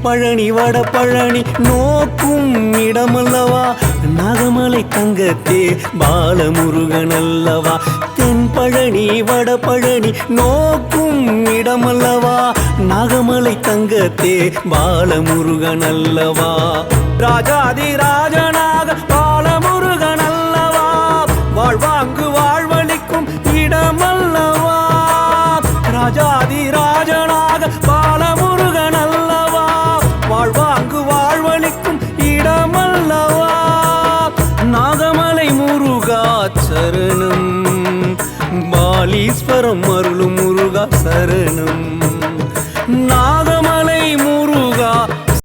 பழனி வட பழனி நோக்கும் இடமல்லவா நாகமலை தங்கத்தே பாலமுருகன் அல்லவா தென் பழனி வட பழனி நோக்கும் இடமல்லவா நாகமலை தங்கத்தே பாலமுருகன் அல்லவா ராஜாதி ராஜனாக பாலமுருகன் அல்லவா வாழ்வாங்கு வாழ்வளிக்கும் இடமல்லவா ராஜாதி ராஜனாக பாலமுருகன் அல்லவா வாழ்வாங்கு வாழ்வளிக்கும் இடமல்லவா நாகமலை முருகா சரணம் பாலீஸ்வரம் அருளும்